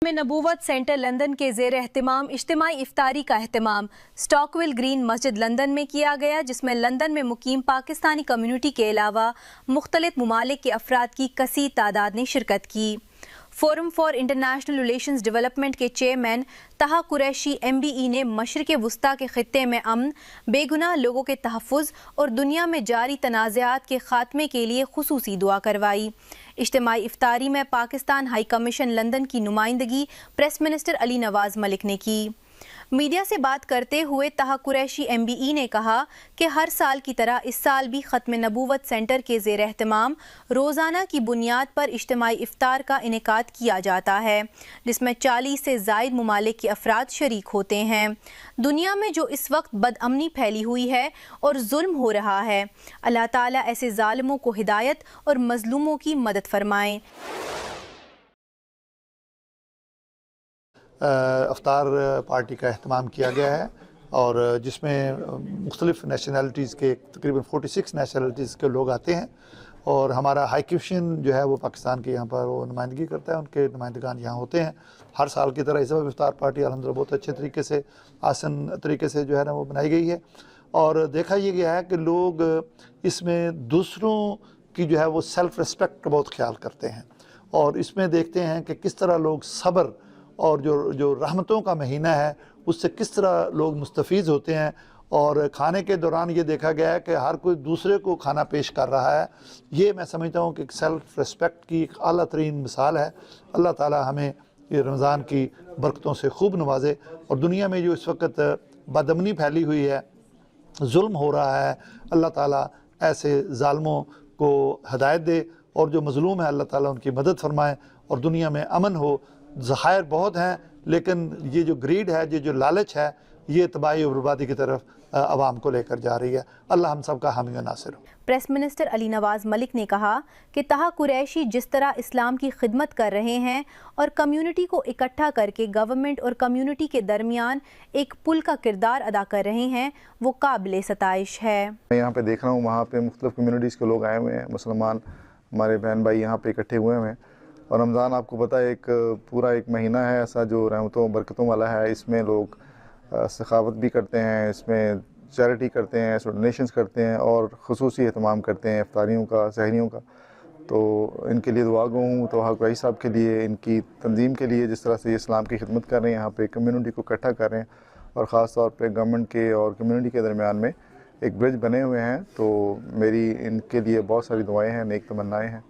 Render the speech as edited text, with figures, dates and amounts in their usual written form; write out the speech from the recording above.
में नबूवत centre London के ज़ेर एहतमाम इज्तिमाई इफ्तारी का एहतमाम स्टॉकविल ग्रीन मस्जिद लंदन में किया गया, जिसमें लंदन में मुकीम पाकिस्तानी कम्युनिटी के अलावा मुख्तलिफ ममालिक के अफराद की कसीर तादाद ने शिरकत की। Forum for international relations development के चेयरमैन तहा कुरैशी MBE ने मशरिक़ वुस्ता के ख़ित्ते में अमन, बेगुनाह लोगों के तहफ़्फ़ुज़ और दुनिया में जारी तनाज़ात के ख़ात्मे के लिए खुसूसी दुआ करवाई। इज्तिमाई इफ्तारी में पाकिस्तान हाई कमीशन लंदन की नुमाइंदगी प्रेस मिनिस्टर अली नवाज मलिक ने की। मीडिया से बात करते हुए तहा कुरैशी MBE ने कहा कि हर साल की तरह इस साल भी ख़त्म नबूवत सेंटर के ज़ेर एहतमाम रोज़ाना की बुनियाद पर इज्तिमाई इफ्तार का इनेकाद किया जाता है, जिसमें 40 से ज़ायद ममालिक के अफराद शरीक होते हैं। दुनिया में जो इस वक्त बदअमनी फैली हुई है और जुल्म हो रहा है, अल्लाह ताला ऐसे ज़ालिमों को हिदायत और मज़लूमों की मदद फरमाएँ। अफ्तार पार्टी का अहतमाम किया गया है और जिसमें मुख्तलिफ़ नेशनलिटीज़ के तकरीबन 46 नेशनलिटीज़ के लोग आते हैं और हमारा हाई कमीशन जो है वो पाकिस्तान के यहाँ पर वो नुमाइंदगी करता है, उनके नुमाइंदगान यहाँ होते हैं। हर साल की तरह इस बार इफ्तार पार्टी अल्हम्दुलिल्लाह बहुत अच्छे तरीके से आसान तरीके से जो है ना वो बनाई गई है और देखा ये गया है कि लोग इसमें दूसरों की जो है वो सेल्फ़ रिस्पेक्ट का बहुत ख्याल करते हैं और इसमें देखते हैं कि किस तरह लोग सब्र और जो रहमतों का महीना है उससे किस तरह लोग मुस्तफ़ीज़ होते हैं और खाने के दौरान ये देखा गया है कि हर कोई दूसरे को खाना पेश कर रहा है। ये मैं समझता हूँ कि सेल्फ़ रिस्पेक्ट की एक आला तरीन मिसाल है। अल्लाह ताला हमें ये रमज़ान की बरकतों से खूब नवाजे और दुनिया में जो इस वक्त बदअमनी फैली हुई है, जुल्म हो रहा है, अल्लाह ताला ऐसे ज़ालिमों को हिदायत दे और जो मज़लूम है अल्लाह ताला उनकी मदद फरमाए और दुनिया में अमन हो। ज़खायर बहुत हैं लेकिन ये जो ग्रीड है, ये जो लालच है, ये तबाही और बर्बादी की तरफ आवाम को लेकर जा रही है। अल्लाह हम सब का हामी व नासिर हो। प्रेस मिनिस्टर अली नवाज मलिक ने कहा कि तहा कुरैशी जिस तरह इस्लाम की खिदमत कर रहे हैं और कम्युनिटी को इकट्ठा करके गवर्नमेंट और कम्युनिटी के दरमियान एक पुल का किरदार अदा कर रहे हैं, वो काबिल सताइश है। मैं यहाँ पे देख रहा हूँ, वहाँ पे मुख्तलिफ कम्युनिटीज़ के लोग आए हुए हैं, मुसलमान हमारे बहन भाई यहाँ पे इकट्ठे हुए हैं और रमज़ान आपको पता है एक पूरा एक महीना है ऐसा जो रहमतों बरकतों वाला है। इसमें लोग सखावत भी करते हैं, इसमें चैरिटी करते हैं, डोनेशंस करते हैं और ख़ुसूसी एहतमाम करते हैं इफ्तारियों का, सहरियों का। तो इनके लिए दुआ गो हूँ तो कुरैशी साहब के लिए, इनकी तंजीम के लिए, जिस तरह से ये इस्लाम की खिदमत कर रहे हैं, यहाँ पे कम्युनिटी को इकट्ठा कर रहे हैं और ख़ास तौर पे गवर्नमेंट के और कम्युनिटी के दरमियान में एक ब्रिज बने हुए हैं। तो मेरी इनके लिए बहुत सारी दुआएँ हैं, नेक तमन्नाएँ हैं।